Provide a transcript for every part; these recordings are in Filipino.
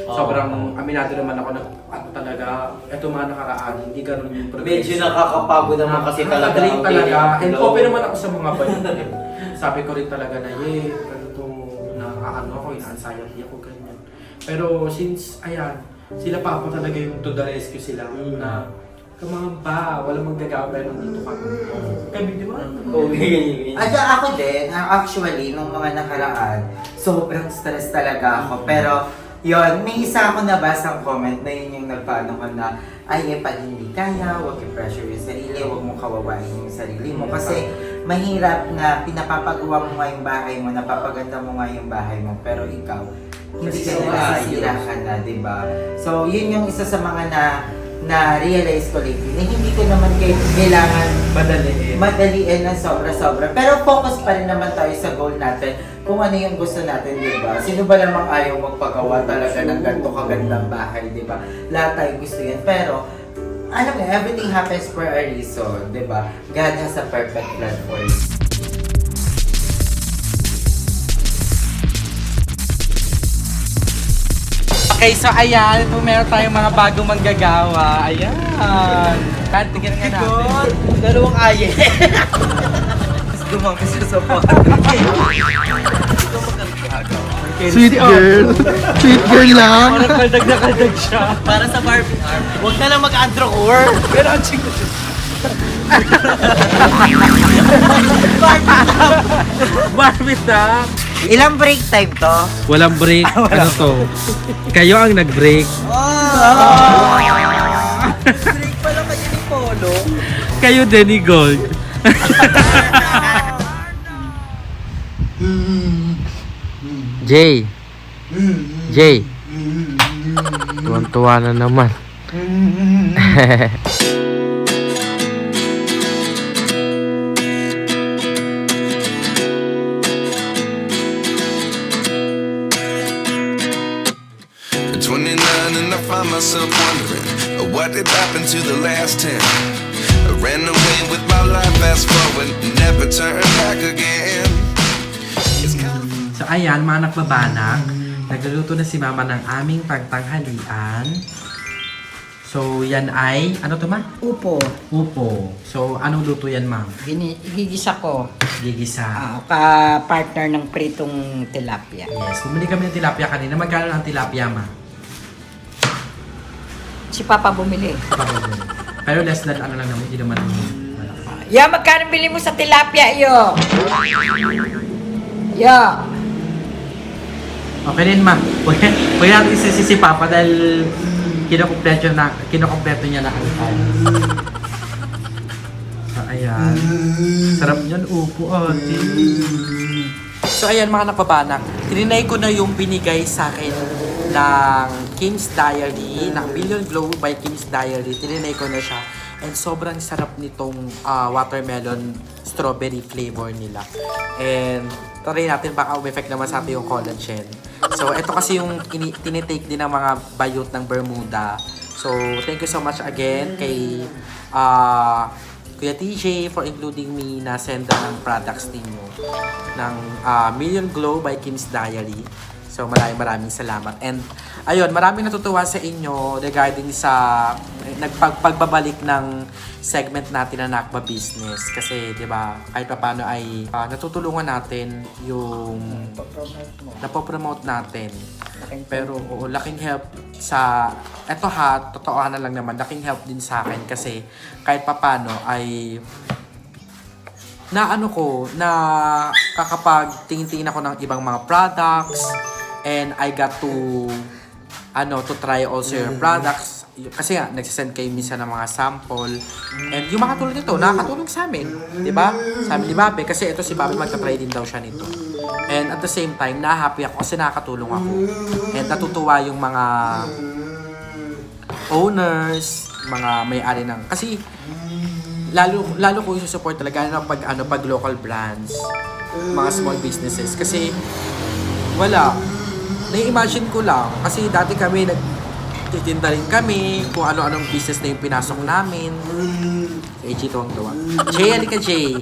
sobrang aminado naman ako na ano talaga, eto mga nakaraan, hindi ganun yung progress. Medyo nakakapagod naman kasi talaga. Nakaka-drain talaga. And Hello. open naman ako sa mga bayan. Sabi ko rin talaga na, ganito, nakakaano ako, ina-anxiety ako, ganyan. Pero since, ayan, sila pa ako talaga yung to the rescue sila na kamamba, walang magagawa pero nandito kami. Kami, di ba? Okay. At ako din, actually, nung mga nakaraan, sobrang stress talaga ako. Pero, yon, may isa ako nabasang comment na yun yung nagpaano ko na, ay, pag hindi kaya, huwag i-pressure yung sarili, huwag mong kawawain yung sarili mo. Kasi, mahirap na pinapapagawa mo nga yung bahay mo, napapaganda mo nga yung bahay mo, pero ikaw, hindi ka na nasisira ka na, di ba? So, yun yung isa sa mga na-realize ko lately, na hindi ko naman kailangan madaliin ng sobra-sobra. Pero focus pa rin naman tayo sa goal natin kung ano yung gusto natin, di ba? Sino ba namang ayaw magpagawa talaga ng ganito kagandang bahay, di ba? Lahat tayo gusto yan. Pero, alam mo, everything happens for a reason, di ba? God has a perfect plan for you. Okay, so ayan, kung meron tayong mga bagong manggagawa, ayan. Tingnan nga natin. Dalawang aye. Mas dumang kasi sa pa. Sweet girl. Sweet girl lang. Parang kaldag na kaldag siya. Para sa Barbie arm. Huwag na lang mag-androcore. Pero ang chingko. Barbie top. Ilang break time to? Walang break. Ano to? Kayo ang nag-break. Break pala kayo ni Polo. Kayo din ni Gold. Jay. Jay. Tuwan-tuwa na naman. At 29 and I find myself wondering what did happen to the last 10. I ran away with my life, fast forward, never turn back again. It's kind of So ayan, mga nakbabanak, nagluluto na si mama ng aming pagtanghalian. So yan ay, ano to ma? Upo. Upo. So anong luto yan ma'am? Igigisa ko. Gigisa. Ka-partner ng pritong tilapia. Yes, bumili kami ng tilapia kanina. Magkano ang tilapia ma? Si Papa bumili. Pero less than ano lang naman, hindi naman malaki. Ya, magkano bili mo sa tilapia, yo? Yo. Okay din ma. Huwag natin isisi si Papa dahil kinokompleto niya na ang time. So ayan. Sarap niyan, upo ate. So ayan mga napabanak, tininay ko na yung binigay sa akin ng Kim's Diary, ng Million Glow by Kim's Diary. Tininay ko na siya. And sobrang sarap nitong watermelon strawberry flavor nila. And try natin baka effect naman sa atin yung collagen. So ito kasi yung tinitake din ng mga bayot ng Bermuda. So thank you so much again kay Kuya TJ for including me na senda ng products ninyo ng Million Glow by Kim's Diary. So maraming salamat. And ayun, maraming natutuwa sa inyo regarding sa pagbabalik ng segment natin na Nakba Business. Kasi 'di ba, kahit paano ay natutulungan natin yung napopromote natin. Pero oo, laking help sa eto ha, totoo na lang naman, laking help din sa akin kasi kahit paano ay na ano ko, na kakapag tingin-tingin ako ng ibang mga products and I got to try also your products kasi nga nagsisend kayo minsan ng mga sample and yung mga tulad nito nakakatulong sa amin, di ba? Sa amin ni Babe kasi ito si Babe magta-try din daw siya nito and at the same time na-happy ako kasi nakakatulong ako and natutuwa yung mga owners, mga may-ari ng kasi lalo ko yung support talaga na pag local brands, mga small businesses kasi wala, na-imagine ko lang kasi dati kami nagtitinda rin kami kung ano-anong business na yung pinasok namin. Eh, tuwang-tuwa. Jay, halika Jay.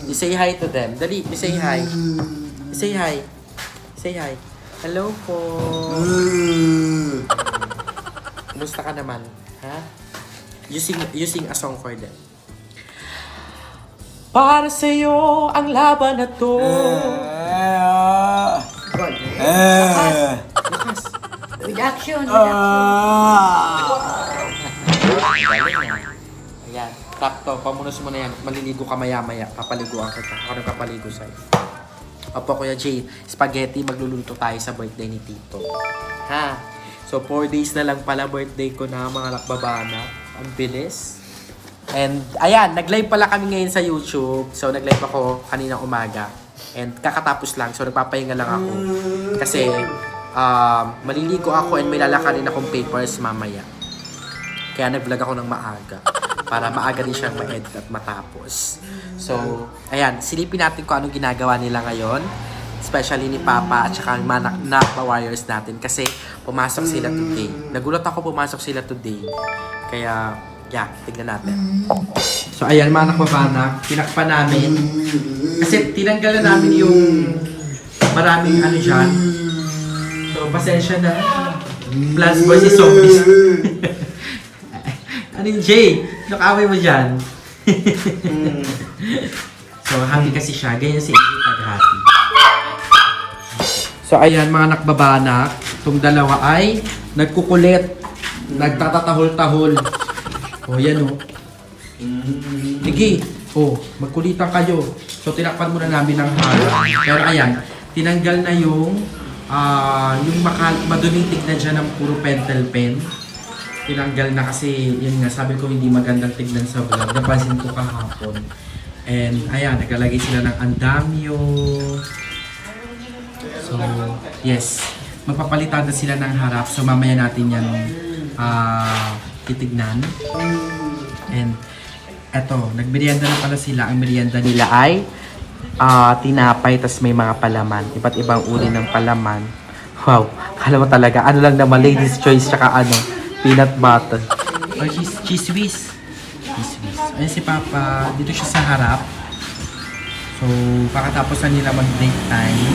You say hi to them. Dali, you say hi. You say hi. Say hi. Hello po. Kumusta ka naman? Ha? You sing a song for them. Para sa'yo ang laban na to. With action, Ayan. Takto, pamunos mo na yan. Maliligo ka maya-maya. Papaliguan kita. Ako nagpapaligo sa'yo. Opo, Kuya Jay. Spaghetti, magluluto tayo sa birthday ni Tito. Ha? So, 4 days na lang pala birthday ko na, mga nakbabana. Ang bilis. And, ayan, nag-live pala kami ngayon sa YouTube. So, nag-live ako kaninang umaga. And, kakatapos lang. So, nagpapahinga lang ako. Kasi, maliligo ako and may lalakarin akong papers mamaya. Kaya nag-vlog ako ng maaga. Para maaga din siyang ma-edit at matapos. So, ayan, silipin natin kung anong ginagawa nila ngayon. Especially ni Papa at saka ang mga warriors natin. Kasi pumasok sila today. Nagulat ako pumasok sila today. Kaya, yeah, tignan natin. So, ayan, mga nakbabana, tinakpan namin. Kasi tinanggal na namin yung maraming ano dyan. So, pasensya na. Plants versus zombies. Ano yung Jay? Nakaway mo dyan. So, happy kasi siya. Ganyan si Ingrid pag-happy. So, ayan mga nakbabanak. Itong dalawa ay nagkukulit. Nagtatatahol-tahol. O, yan o. Sige. O, magkulitan kayo. So, tinakpan muna namin ng harap. Pero ayan, tinanggal na yung maduming tignan dyan ng puro pentel pen. Tinanggal na kasi, yun nga, sabi ko hindi magandang tignan sa vlog. Napansin ko kahapon. And, ayan, naglalagay sila ng andamyo. So, yes. Magpapalitan na sila ng harap. So, mamaya natin yan titignan. And, eto, nagmerienda na pala sila. Ang merienda nila ay tinapay, tas may mga palaman. Iba't ibang uri ng palaman. Wow, alam mo talaga. Ano lang naman, ladies choice, tsaka peanut butter. Or cheese whiz. Cheese whiz. Ayan si Papa, dito siya sa harap. So, pakatapos na nila mag-break time.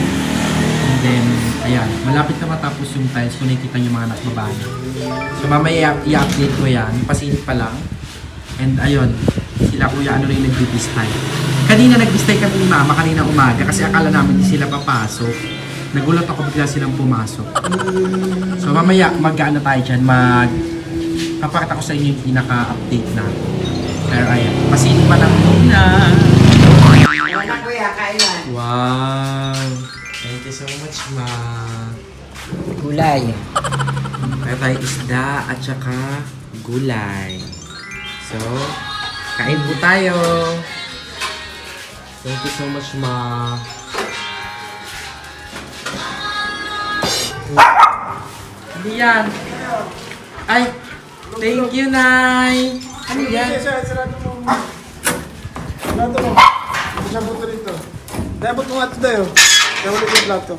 And then, ayan, malapit na matapos yung tiles kung nakikita nyo mga nakbabana. So, mamaya i-update ko yan. Pasinit pa lang. And ayun, sila Kuya ano rin nag-bistay. Kanina nag-bistay kami ni Mama, kanina umaga, kasi akala namin hindi sila papasok. Nagulat ako bigla silang pumasok. So mamaya mag-ano tayo dyan, papakita ko sa inyo yung pinaka-update na. Pero ayan, pasilip pa lang muna. Wala kuya, kailan? Wow! Thank you so much, Ma. Gulay. Kaya tayo isda at saka gulay. So, kain po tayo. Thank you so much, Ma. Ano yan? Ay! Thank you, Nay! Ano yan? Sarado mo. Hindi siya buto rito. Dapat mo nga ito dayo. Dapat ito yung plato.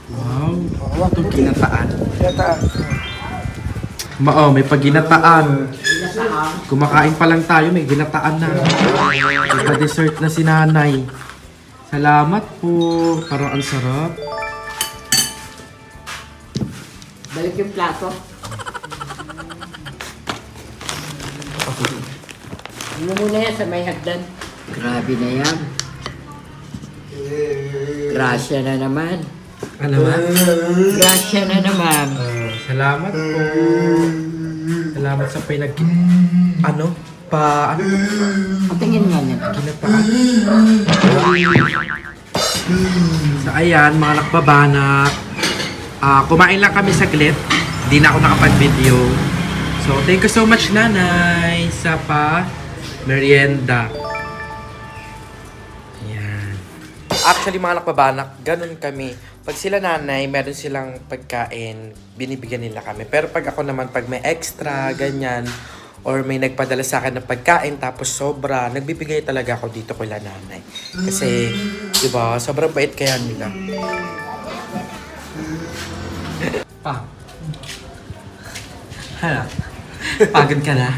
Wow! Itong ginataan. Yataan. May paginataan. Kumakain pa lang tayo, may ginataan na. May pa-dessert na si Nanay. Salamat po. Parang ang sarap. Balik yung plato. Ano muna yan sa may hagdan? Grabe na yan. Grasya na naman. Ano ba? Grasya na naman. Salamat po. Salamat sa pinag... Ano? Patingin nga yan. Ginataan. So ayan, mga nakbabanak. Kumain lang kami saglit. Hindi na ako nakapag-video. So, thank you so much, Nanay, sa merienda. Ayan. Actually, mga nakbabanak, ganun kami. Pag sila nanay, meron silang pagkain, binibigyan nila kami. Pero pag ako naman, pag may extra, ganyan, or may nagpadala sa akin ng pagkain, tapos sobra, nagbibigay talaga ako dito kila nanay. Kasi, di ba, sobrang bait kaya nila. Hala. Pagod ka na?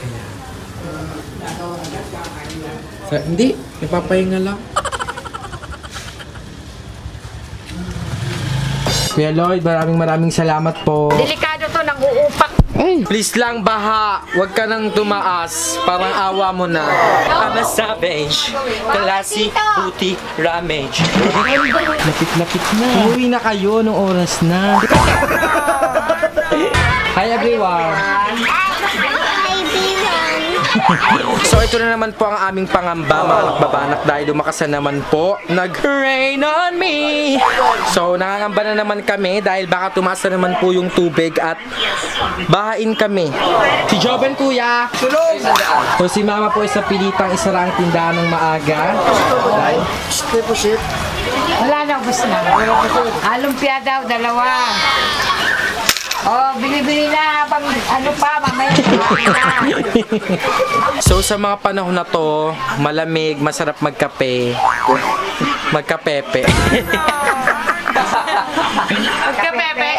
Ayan. So, hindi. Nagpapahinga lang. Kuya Lloyd, maraming salamat po. Delikado to, nang-uupak. Please lang, baha. Huwag ka nang tumaas. Parang awa mo na. I'm a savage. Classy, booty, ramage. Lapit-lapit na. Umuwi na kayo nung oras na. Hi everyone. So ito na naman po ang aming pangamba mga nakbabanak dahil lumakas na naman po nag-rain on me. So nangangamba na naman kami dahil baka tumaas na naman po yung tubig at bahain kami. Si Joven kuya. So si mama po isa pilitang isara ang tindahan ng maaga. Wala na, ubos na. Alumpia daw, 2. Oh, bili-bili na habang ano pa, mamaya na. So sa mga panahon na to, malamig, masarap magkape. Magkapepe. Magkapepe.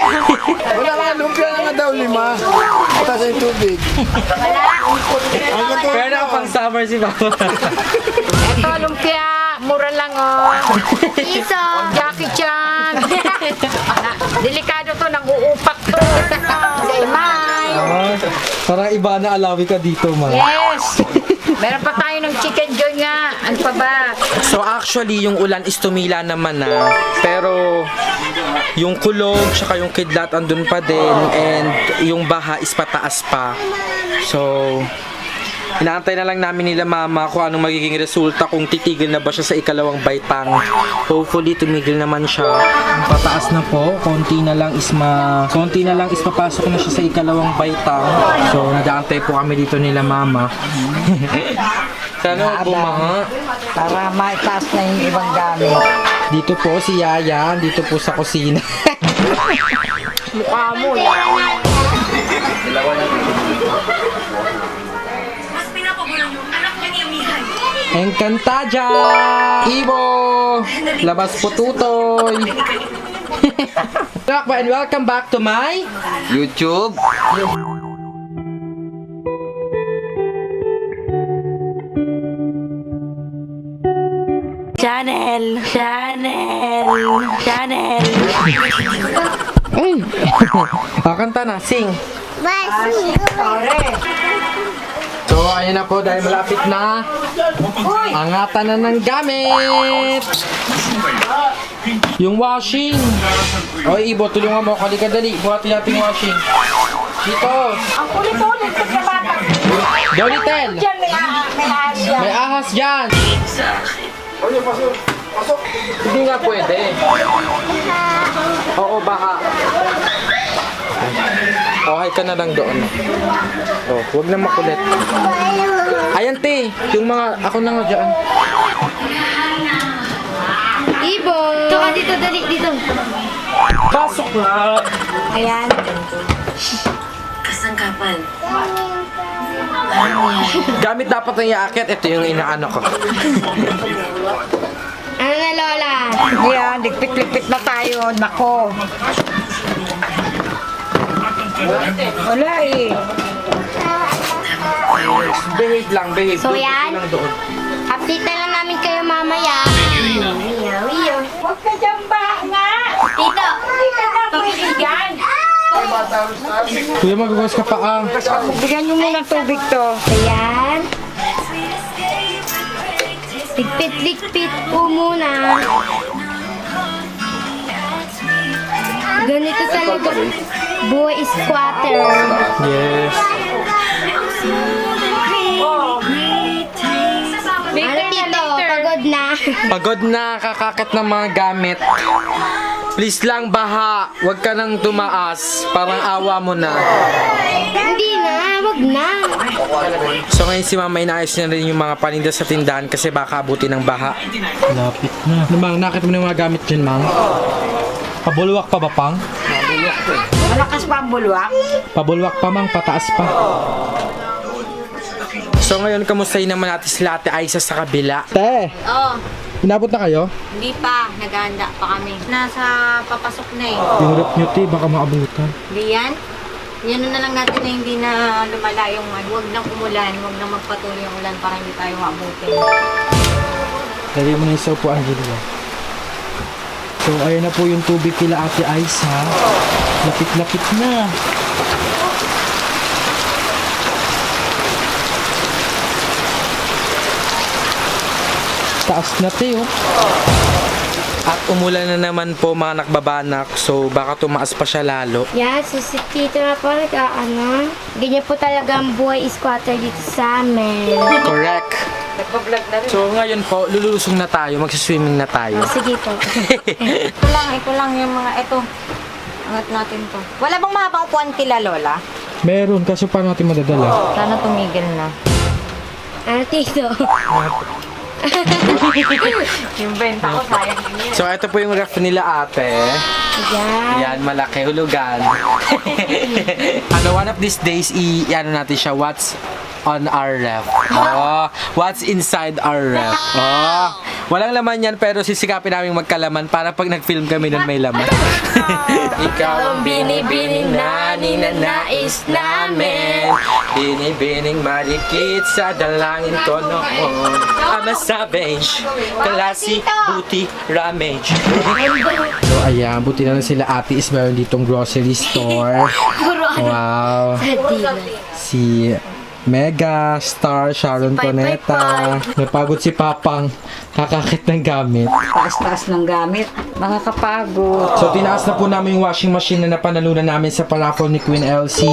Wala nga, lumpia na nga daw 5. Pataas yung tubig. Pero na pang summer si Papa. Ito, lumpia. Mura lang, oh. Piso. Jackie Chan. Delikado to, nang-uupak to. Sa imay. Parang iba na alawi ka dito, ma. Yes. Meron pa tayo ng chicken joy nga. Ano pa ba? So actually, yung ulan is tumila naman na. Pero yung kulog, tsaka yung kidlat andun pa din. And yung baha is pataas pa. So, inaantay na lang namin nila mama kung anong magiging resulta, kung titigil na ba siya sa ikalawang baitang. Hopefully tumigil naman siya. Pataas na po, konti na lang is papasok na siya sa ikalawang baitang. So nag-aantay po kami dito nila mama. Sana bumaha. Para maitaas na yung ibang gamit. Dito po si Yaya, dito po sa kusina. Mukha mo, yan. Encantadia! Ibo! Labas po tutoy! And welcome back to my YouTube. Channel. kanta na, sing! So, ayun na po, dahil malapit na, angatan na ng gamit! Yung washing! Oy, Ibo, tulungan mo, halika dali, buhatin natin yung washing. Dito! Ang kulit-ulit sa bata. Dolitel! Diyan, may ahas yan. May ahas dyan! Hindi nga pwede. Oo, baha. Okay ka na lang doon. Oh, huwag na makulit. Ayan, te. Yung mga, ako na nga dyan. Ibo! Ito ka dito, dali, dito. Pasok na! Ayan. Kasangkapan. Gamit dapat ng iaakit. Ito yung inaano ko. Ano na, Lola? Yan, ligpit-ligpit na tayo. Nako. Wala eh. Behave lang, behave. So, Doon, yan? lang doon. Update na lang namin kayo mamaya. Huwag ka dyan ba nga? Tito! Tita na, pwede dyan. Kuya, magagas ka pa ah. Bigyan nyo muna tubig to. Ayan. Ligpit-ligpit po muna. Ganito talaga buhay squatter. Yes. Ano Tito? Pagod na. Pagod na, kakakit ng mga gamit. Please lang, baha. Huwag ka nang tumaas. Parang awa mo na. Hindi na, wag na. So ngayon si mama inaayos niya rin yung mga paninda sa tindahan kasi baka abutin ng baha. Lapit na. Ano mang, nakit mo na yung mga gamit dyan, mang? Pabulwak pa ba, pang? Malakas pa ang bulwak. Pabulwak pa, mang. Pataas pa. So ngayon, kamustahin naman natin sila Ate Aisa sa kabila. Te, Oh, inabot na kayo? hindi pa. Naghahanda pa kami. Nasa papasok na eh. Yung rep nyo, te, baka maabutan. Hindi yan. Yan na lang natin na hindi na lumala yung huwag nang umulan, huwag nang magpatuloy yung ulan para hindi tayo maabutin. Lagay mo na yung sopo, Angelina. So, ayun na po yung tubig kila Ate Aiza. Lapit-lapit na. Taas na tayo. At umulan na naman po mga nakbabanak. So, baka tumaas pa siya lalo. Yeah, so si Tito na po ganyan po talaga ang buhay squatter dito sa amin. Correct. Nagpa-vlog na rin. So, ngayon po, lulusong na tayo. Magsiswimming na tayo. Sige po. Ito lang yung mga, ito. Angat natin to. Wala bang mahabang upuan kila Lola? Meron, kaso paano natin madadala? Sana tumigil na. Ano, Tito? Yung benta ko, sayang din yun. So, ito po yung ref nila ate. Yan. Yan, malaki, hulugan. One of these days, i-ano natin siya, what's on our ref. Oh, what's inside our ref. Oh, walang laman yan, pero sisikapin namin magkalaman para pag nag-film kami nun may laman. Ikaw ang binibining na ninanais namin. Binibining marikit sa dalangin ko noon. I'm a savage, classy, booty, ramage. So ayan, buti na lang sila ate is meron ditong grocery store. Wow. Si Mega Star Sharon Coneta. Napagod si Papang kakakit ng gamit. Taas-taas ng gamit. Nakakapagod. So tinaas na po namin yung washing machine na napanalunan namin sa paraffol ni Queen Elsie.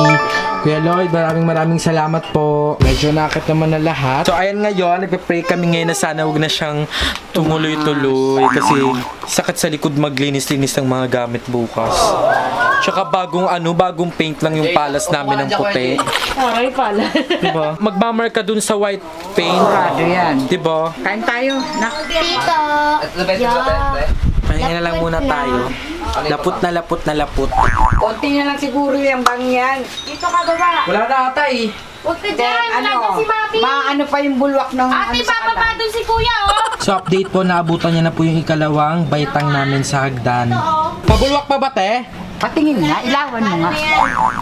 Kuya Lloyd, maraming salamat po. Medyo nakakit naman na lahat. So ayan ngayon, nagpe-pray kami ngayon na sana huwag na siyang tumuloy-tuloy kasi sakit sa likod maglinis-linis ng mga gamit bukas. Tsaka bagong paint lang yung palas namin ng puti. Aray pala. Diba? Magmamar ka dun sa white paint. Sigurado yan. Diba? Kain tayo. Tito! Pahinga na lang muna tayo. Lapot na lapot. Konti na lang siguro yung bang yan. Dito ka baba! Wala na ata eh. Huwag ka dyan! Wala si Mami! Maano pa yung bulwak ng Ate, bababa dun si Kuya, oh! So update po, naabutan niya na po yung ikalawang baitang namin sa hagdan. Pabulwak pa ba te? Patingin nga. Ilawan mo nga.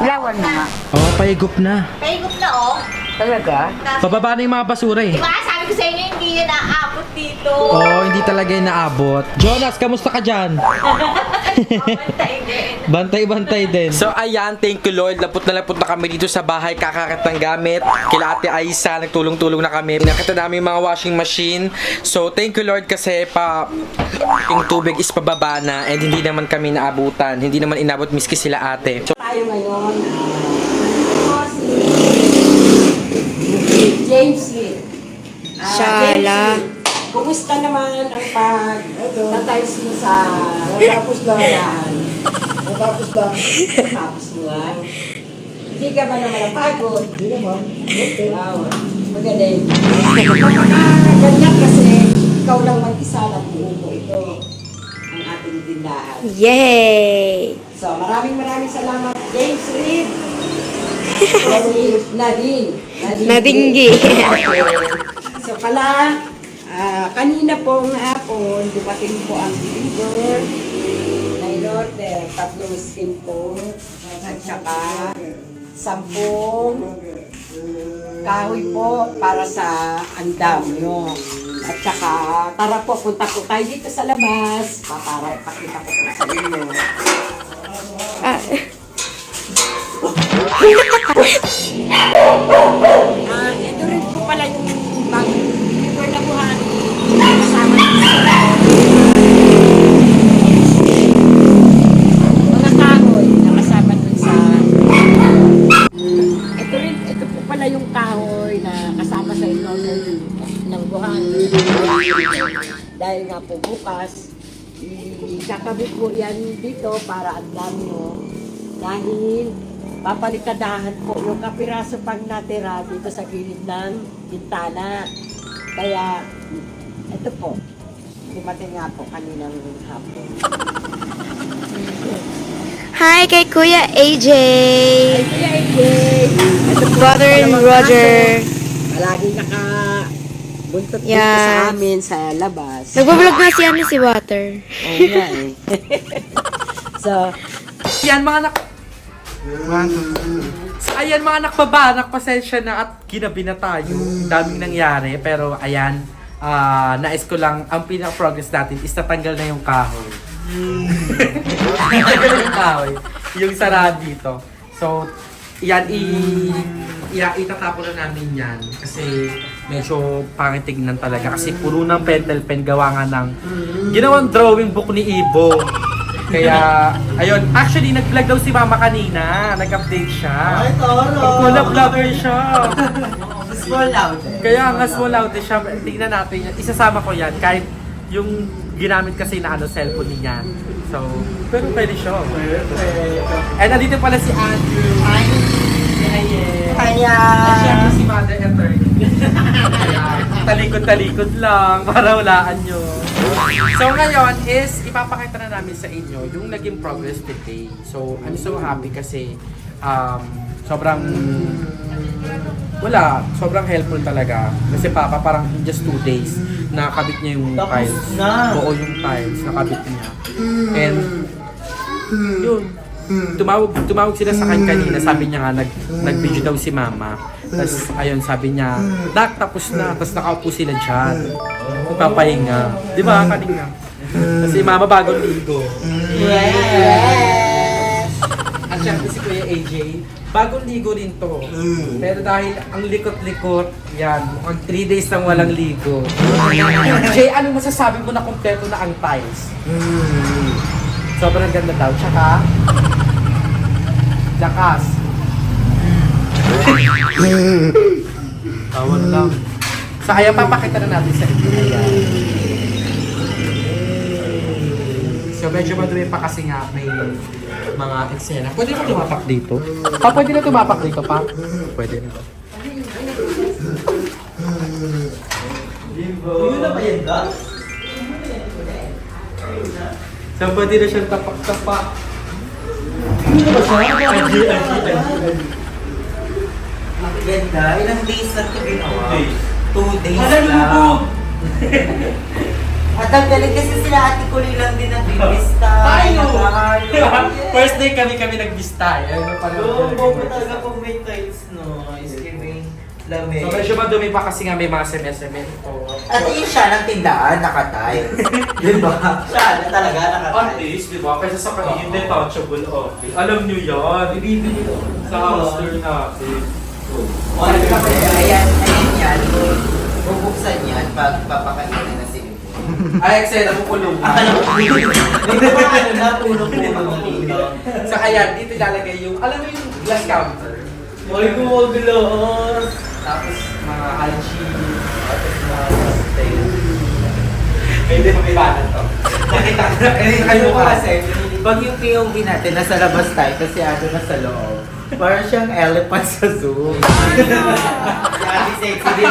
Ilawan mo nga. Oo, paigop na. Paigup na, oh! Talaga? Pababa na yung mga basura eh. Diba, sabi ko sa inyo, hindi yan naaabot dito. Oo, hindi talaga yung naabot. Jonas, kamusta ka dyan? Bantay din. So ayan, thank you Lord. Lapot na kami dito sa bahay, kakakit ng gamit. Kila Ate Aiza, nagtulong-tulong na kami. Nakita namin yung mga washing machine. So thank you Lord kasi yung tubig is pababa na and hindi naman kami naabutan. Hindi naman inabot miski sila ate. So, Tayo ngayon. James Lee. Shala. Kumusta naman ang pag-tatiles mo sa Natapos lang. yan? Natapos lang. Tapos mo lang. Hindi ka ba naman napagod? Hindi naman. Wow. Magaling. Ganyan kasi ikaw lang mag-isa na buo ito ang ating tindahan. Yay! So, maraming salamat, James Reed. Nadinggi. So, kanina pong hapon, dumating po ang deliver na in-order, 3 skin po, at saka 10 kahoy po para sa andam nyo. At saka, tara po, punta po tayo dito sa labas, para ipakita ko po sa inyo. Ito rin po pala yung bagong deliver na buhan. Kasama mga kahoy na kasama dun sa ito po pala yung kahoy na kasama sa in-order ng buhan. Dahil nga po bukas, ikakabit po yan dito para ang dami mo. Dahil papalikadahan po yung kapiraso pang natira dito sa gilid ng bintana. Kaya, ito po, dumating nga po kaninang hapon. Hi kay Kuya AJ! Kuya AJ! Brother and Roger! Palagi nakabuntot dito Yes. sa amin sa labas. Nagbablog nga si Water. Oo nga eh. So, Yan mga So, ayan mga nakbabanak, pasensya na at ginabi na tayo. Daming nangyari, pero ayan, nais ko lang, ang pinaka-progress natin is natanggal na yung kahoy. yung kahoy. Yung sarado dito. So, yan itatapon na namin yan kasi medyo pangit tignan talaga kasi puro ng pentel pen gawa nga ng ginawang drawing book ni Ibo. Kaya, ayun, actually nag-vlog daw si Mama kanina, nag-update siya. Ay, toro! Vlogger siya. Small out. Kaya nga small out siya, tingnan natin yan. Isasama ko yan kahit yung ginamit kasi na cellphone niya. So, pero pwede siya. And nandito pala si Andrew. Hi! Kaya! Siyempre si Mother Attorney. Talikod-talikod lang para walaan nyo. So ngayon is ipapakita na namin sa inyo yung naging progress today. So I'm so happy kasi sobrang helpful talaga. Kasi Papa parang in just 2 days nakakabit niya yung Tapos tiles. na. Oo, yung tiles nakabit niya. And yun. Tumawag sila sa kanya kanina, sabi niya nga nag-video daw si Mama. Tapos ayun, sabi niya, Dak, tapos na. Tapos nakaupo sila dyan. Magpapahinga. Di ba kanina? Kasi Mama bagong ligo. Yes! At syempre si Kuya AJ, bagong ligo rin to. Pero dahil ang likot-likot, yan, mukhang 3 days nang walang ligo. Jay, ano masasabi mo na kompleto na ang tiles? Sobrang ganda daw. Tsaka, lakas. Tawan lang. So, ayan, papakita na natin sa inyo. Ayan. So, medyo madumi pa kasi nga may mga eksena. Pwede na tumapak dito? Pa, pwede na tumapak dito pa? Pwede na. Yun na ba yan, Doc? So, pwede na siyang tapak-tapak. Hindi na ba siya? Ang ganda. Ilang days na ito ginawa? 2 days Alam mo lang. po! At ang galing kasi sila Ate Kuli lang din nagbibista. Tayo! nag-aayos. First day kami nagbistay. Ano pa Oo, bobo talaga pag may tiles, no? Is giving lamig. So, medyo madumi pa kasi nga may mga semento. At yun siya ng tindahan, naka-tiles. Diba? Siya na talaga, At naka-tiles. least, di ba? Kaysa sa kanina, detachable office. Alam nyo yan, ibibili sa hamster natin. Ayan yan. Bubuksan yan pag papakainin na si Ibo. Ay, Excel, napukulong na. Hindi ba ano na, tulog-tulog dito. So, ayan, dito ilalagay yung, alam mo yung glass counter? Ay, gumagulon. Tapos, mga algae, tapos mga steak. Hindi mo ibanan to. Nakita kayo Ano mo kasi, pag yung POV natin, nasa labas tayo, kasi ano nasa loob. Parang siyang elephant sa zoo. Sabi sexy din.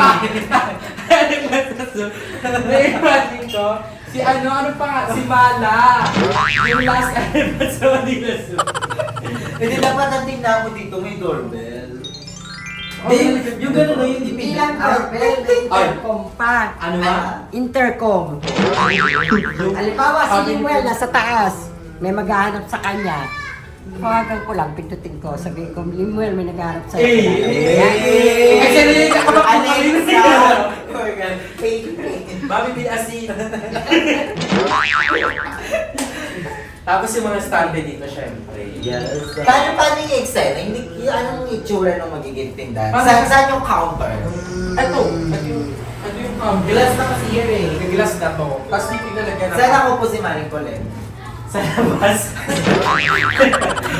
Naimanin ko, si ano pa nga, si Mala. Yung last episode sa Manila Zoo. Hindi dapat ang tingnan mo dito, may doorbell. Yung gano'n na yun, di Bilang doorbell, may intercom pa. Ano ba? Intercom. Halimbawa, si Limuel nasa taas. May maghahanap sa kanya. Tawagan ko lang, pindutin ko. Sabihin ko, Limuel, may naghahanap sa kanya. Kasi nalilita ka ba kung Alexa! Mami, may asin. Tapos yung mga stand dito, syempre. Yes. Paano yung Excel? Hindi, anong itsura ng magiging tindahan? Paano? Saan yung counter? Ito yung Glass na kasi yan eh. Yung glass na to. Tapos dito ilalagyan na. Saan ako po si Maring Colette? Sa labas.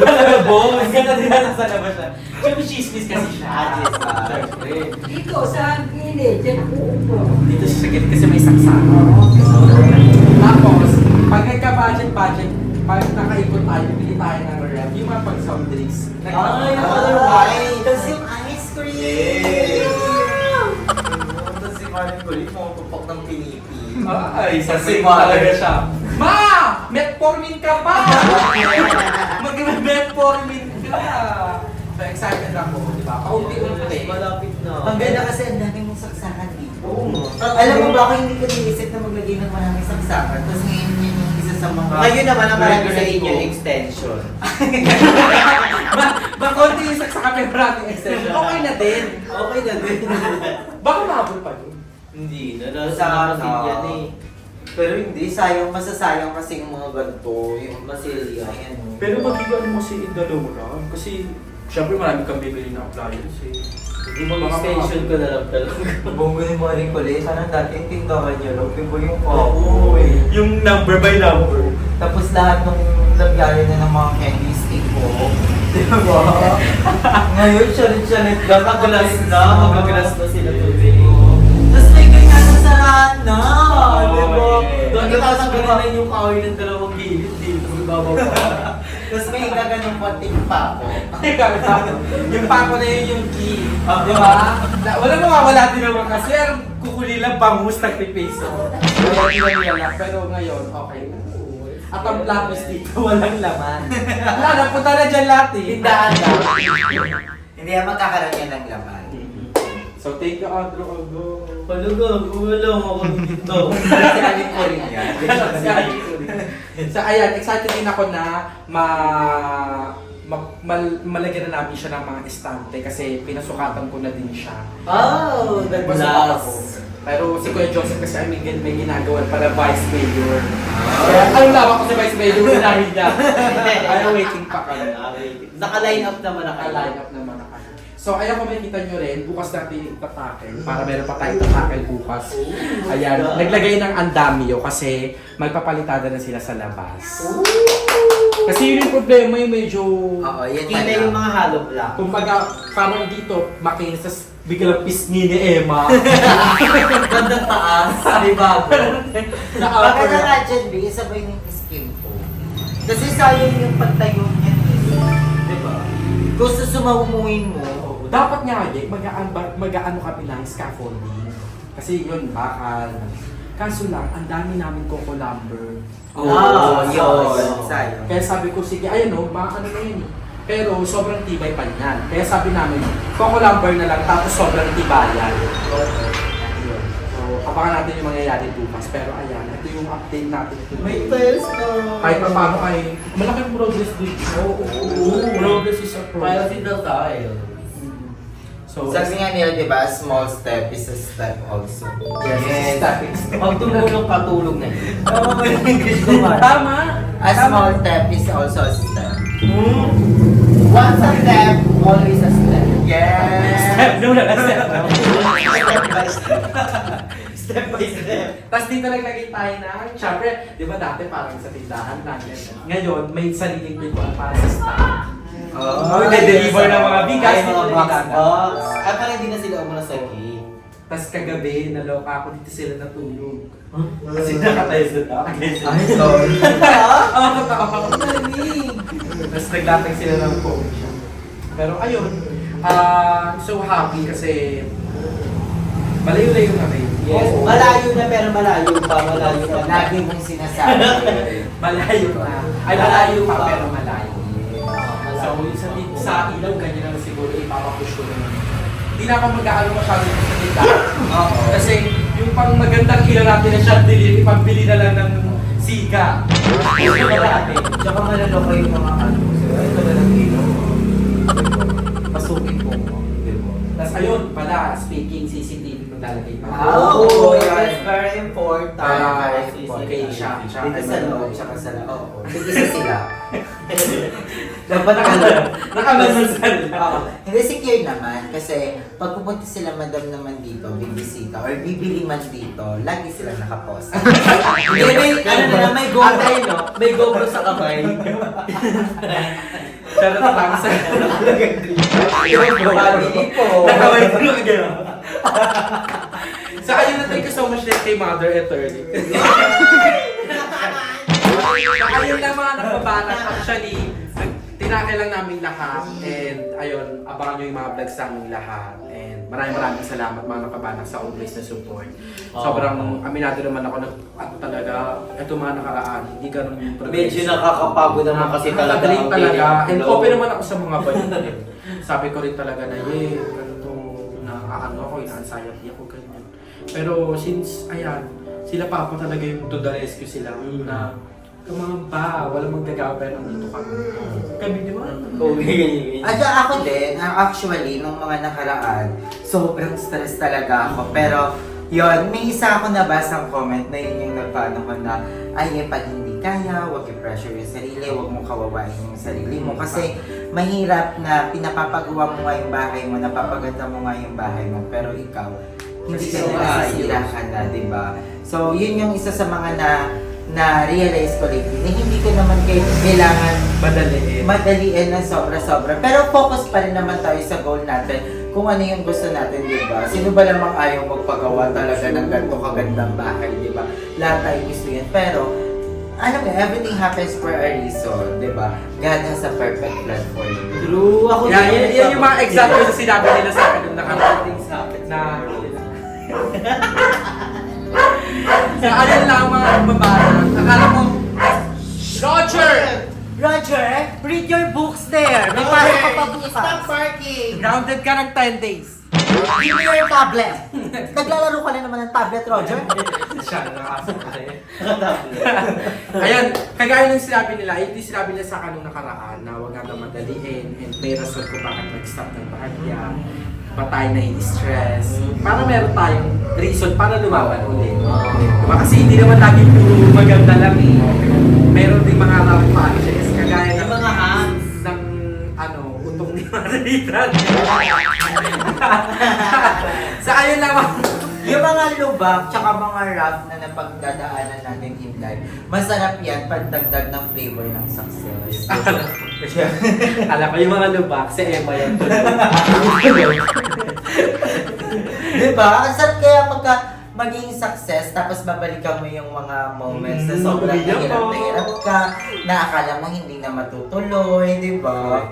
Alam mo, ang ganda din na sa labas siya. Siyempre chismis kasi siya. Siyempre. Dito, sa gilid, dyan ako upo. Dito siya sa gilid kasi may saksama. Tapos, pag nagka-budget, pag nakaikot tayo, bili tayo ng ref, yung mga pag-sound drinks. Ay, otherwise. Tapos yung ice cream. Tapos si Maring Colette, mapapok ng pinipi. Ay, sasing talaga siya. Ma! Metformin ka pa! Mag-metformin ka! So, excited ako, di ba? Paunti-unti. Malapit na. Ang ganda kasi ang dami mong saksakan dito. Alam mo ba ako hindi ko niisip na maglagay ng maraming saksakan. Tapos ngayon yun yung isa sa mga... Ngayon naman ang marami sa inyo extension. Konti yung saksakan may maraming extension. Okay na din. Okay na din. Baka mahabol pa yun. Hindi na. Sa akin yan eh. Pero hindi, sayang, masasayang kasi yung mga ganito, yung masilya, yan. Pero mag-iba mo kasi in the long run. Kasi, syempre marami kang bibili na appliance eh. Hindi mag-extension ko na lang talaga. Bumili mo rin kulit, sana dati yung tindahan niyo, log po yung Oo eh. Yung number by number. Tapos lahat ng lagyan na ng mga candy stick ko. Diba? Ngayon, shalit-shalit lang. Magagalas na sila today. Tapos may ganyan na saraan na. Diba? Doon itatanggalin na yung kahoy ng dalawang gilid dito. Ibabaw pa. Tapos may gaganong konting pa ako. Yung pako na yun yung key. Di ba? Wala mawawala din naman kasi kukuli lang bangus nagpipaste. Pero ngayon, okay na. At ang lapis dito, walang laman. Wala, napunta na dyan lahat eh. Tindahan lang. Hindi yan magkakaroon yan ng laman. So, thank you, Andrew. Palugog, umalong ako dito. Kasi alin ko rin yan. So, ayan, excited din ako na malagyan na namin siya ng mga estante kasi pinasukatan ko na din siya. Oh, Nagpasukat ako. Pero si Kuya Joseph kasi may ginagawa para Vice Mayor. Kaya alam lang ako sa Vice Mayor, unahin niya. Kaya waiting pa kami. Naka-line up naman Naka-line up naman ako. So, ayan kung makikita nyo rin, bukas natin itatakel para meron pa tayong tatakel bukas. Ayan, naglagay ng andamio kasi magpapalitada na sila sa labas. Kasi yun yung problema yung medyo... Oo, yan Kita yung mga hollow block. Kumbaga, parang dito, makinis, tas biglang pisngi ni Emma. Gandang taas, di ba? Baka na nga dyan, B, sabay ng skin ko. Kasi sayang yung pagtayo niya. Diba? Kung sa sumawumuin mo, Dapat nga, mag-aano kami ng scaffolding. Kasi yun, bakal. Kaso lang, ang dami namin coco lumber. yun. Sayang. Kaya sabi ko, sige, ayun o, ano na yun. Pero sobrang tibay pa niyan. Kaya sabi namin, coco lumber na lang, tapos sobrang tibayan. Yun. So, abangan natin yung mangyayari bukas. Pero ayan, ito yung update natin. May tiles na. Kahit pa paano ay, malaking progress dito. Progress is a progress. Kaya sila tayo. So, Sabi nga nila, di ba, small step is a step also. yes, stepping stone. Pag tumulong ka, tulong na yun. Tama ba yung English ko man? Tama! A small step is also a step. Once a step, always a step. Yes! Step, no na step. Step by step. Step by step. Tapos dito naglagay tayo na, syempre, di ba dati parang sa tindahan natin. Ngayon, may sariling pintuan para sa staff. Nade-deliver ng mga bigas. Ay, mga dito box. nilagay. At parang hindi na sila umuna sa gate. Tapos kagabi, naloka ako dito sila natulog. Kasi nakatayo sila. Ay, sorry. Oo, totoo. Tapos naglatag sila ng phone siya. Pero ayun, so happy kasi malayo-layo na rin. Yes. Oo. Malayo na pero malayo pa. Malayo pa. Lagi mong sinasabi. Malayo na. Ay, malayo pa pero malayo. So, sa ilaw, ganyan na siguro ipapapush ko naman. Hindi na ako mag-aalo masyado sa tindahan. Kasi yung pang magandang ilaw natin na chandelier, ipambili na lang ng siga. Tsaka malaloko yung mga ano. So, ito na lang ilaw. Pasukin ko mo. Tapos ayun pala, speaking CCTV maglalagay pa. Oo, yes, very important. Okay, siya. Dito sa loob, tsaka sa loob. Tigisa sila. Dapat Nakalansan sila. Hindi secure naman kasi pag pupunta sila madam naman dito, bibisita or bibili man dito, lagi sila nakapost. Hindi, may GoPro, no? May GoPro sa kamay. Pero tapos sa Bumabili po. nakaway ko lang gano'n. So ayun na, thank you so much kay Mother Eternity. Ayun lang mga nagbabanat. Actually, tinakay lang namin lahat. And ayun, abangan nyo yung mga vlogs namin lahat. And maraming salamat mga nakabanak sa always na support. Sobrang aminado naman ako na talaga, ito mga nakaraan, hindi ganun yung progress. Medyo nakakapagod naman kasi talaga. Nakaka-drain talaga. And Hello. open naman ako sa mga balita. Sabi ko rin talaga na, ganito, nakakaano ako, ina-anxiety ako, ganyan. Pero since, ayan, sila papa talaga yung to the rescue sila na, kumamba, walang magagawa pero nandito kami. Kami di ba? At saka ako din, actually, nung mga nakaraan, sobrang stress talaga ako. Pero yun, may isa ako nabasang comment na yun yung nagpaano ko na, ay, pag hindi kaya, huwag i-pressure yung sarili, huwag mong kawawain yung sarili mo. Kasi mahirap na pinapapagawa mo nga yung bahay mo, napapaganda mo nga yung bahay mo, pero ikaw, hindi ka na nasisira ka na, diba? So, yun yung isa sa mga na-realize ko lately, na hindi ko naman kailangan madaliin na sobra-sobra. Pero focus pa rin naman tayo sa goal natin, kung ano yung gusto natin, di ba? Sino ba namang ayaw magpagawa talaga ng ganito kagandang bahay, di ba? Lahat tayo gusto yan. Pero, alam mo, everything happens for a reason, di ba? God has a perfect plan for you. True. Ako Yan yung mga example na sinabi nila sa akin nung things happen. na sa alin lang mga babae. Akala mo, Roger, read your books there. May pasok ka pa bukas. Stop parking! Grounded ka ng 10 days. Give me your tablet! Naglalaro ka na naman ng tablet, Roger. Siya, nakasok ko sa'yo. Ayan, kagaya ng sinabi nila, hindi sinabi nila sa kanong nakaraan na huwag nga daw madaliin and may rason kung bakit nag-stop ng bahagya, ba tayo na-stress. Para meron tayong reason para lumaban ulit. Diba? Kasi hindi naman lagi puro maganda lang eh. Meron din mga rough patches, kagaya ng mga hands ng utong ni Marita. Sa ayun naman, Yung mga lubak, tsaka mga rough na napagdadaanan natin in life, masarap yan pagdagdag ng flavor ng success. alam ko yung mga lubak, si Emma yan. Diba? Ang sarap kaya pagka maging success, tapos babalikan mo yung mga moments na sobrang hirap na hirap ka, na akala mo hindi na matutuloy, diba?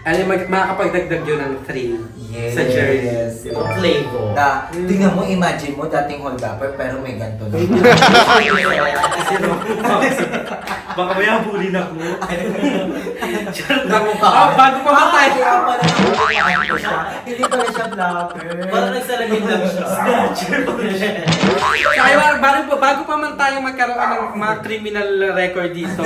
Alam mo, makakapagdagdag yun ng thrill sa journey. Diba? flavor. Na, tingnan mo, imagine mo, dating hold-upper, pero may ganito na. Baka may habulin ako. Bago pa ba tayo? Hindi pala siya vlogger. Parang nagsalagin lang siya. Kaya bago pa man tayo magkaroon ng mga criminal record dito,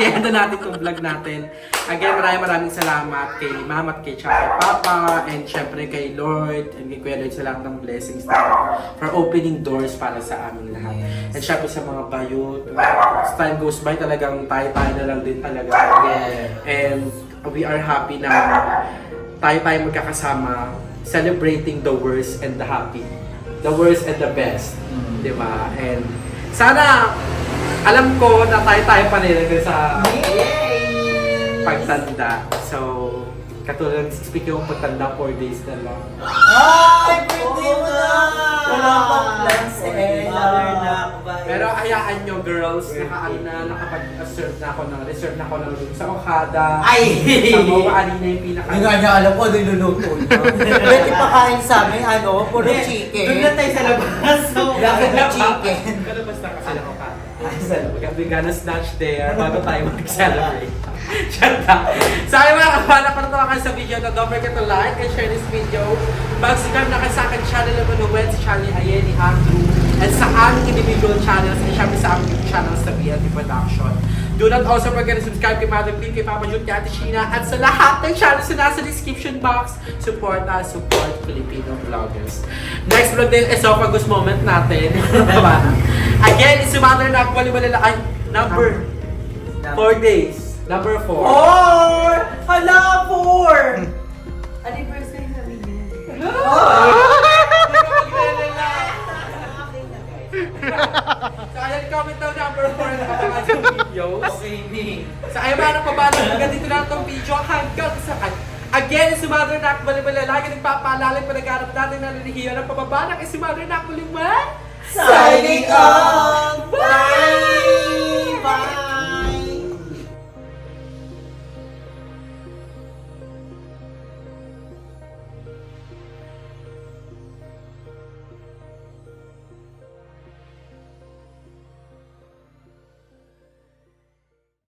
i-end na natin itong vlog natin. Again, maraming salamat kay Mama at kay Chaka Papa, and syempre kay Lord, and kay Kuya Lord sa lahat ng blessings for opening doors para sa aming lahat. Yes. And syempre sa mga bayot, as time goes by, talagang tayo na lang din talaga. And we are happy na tayo magkakasama, celebrating the worst and the happy. The worst and the best. Diba? And sana, alam ko na tayo pa rin hanggang sa pagtanda. So, katulad ng speaking of pagtanda, 4 days na lang. Ay, birthday mo na! Wala pang plans eh. Pero hayaan nyo girls, nakapag-reserve na ako ng room sa Okada. Ay! Sa Moa Arena yung pinaka... Hindi nga niya alam ko, ano yung luluto niya. Pwede pakain sa amin, puro chicken. Doon na tayo sa labas. Bakit na chicken? Kalabas na kasi ng Okada. We're gonna snatch there bago tayo mag-celebrate. Chata. Sa akin mga kapala, kung natawa kayo sa video na, don't forget to like and share this video. Mag-subscribe na kayo sa akin channel naman ng sa channel ni Ayen, ni Andrew, and sa aming individual channels, and syempre sa aming channels sa BNT Production. Do not also forget to subscribe kay Madam Clean, kay Papa Jun, kay Ate Sheena, at sa lahat ng channels na nasa description box. Support Filipino vloggers. Next vlog din, esophagus moment natin. Again, it's a matter na ay number 4 days. Number 4. Hala, 4! Anniversary namin yun. So, ayan, comment down number 4 na kapag sa videos. Okay, me. So, ayan mga napabala, hanggang dito na itong video hanggang sa again, si Mother Nak Balibala, lagi nagpapaalala pa nag-arap natin na relihiyon ng pababanak, si Mother Nak Balibala. Signing off! Bye!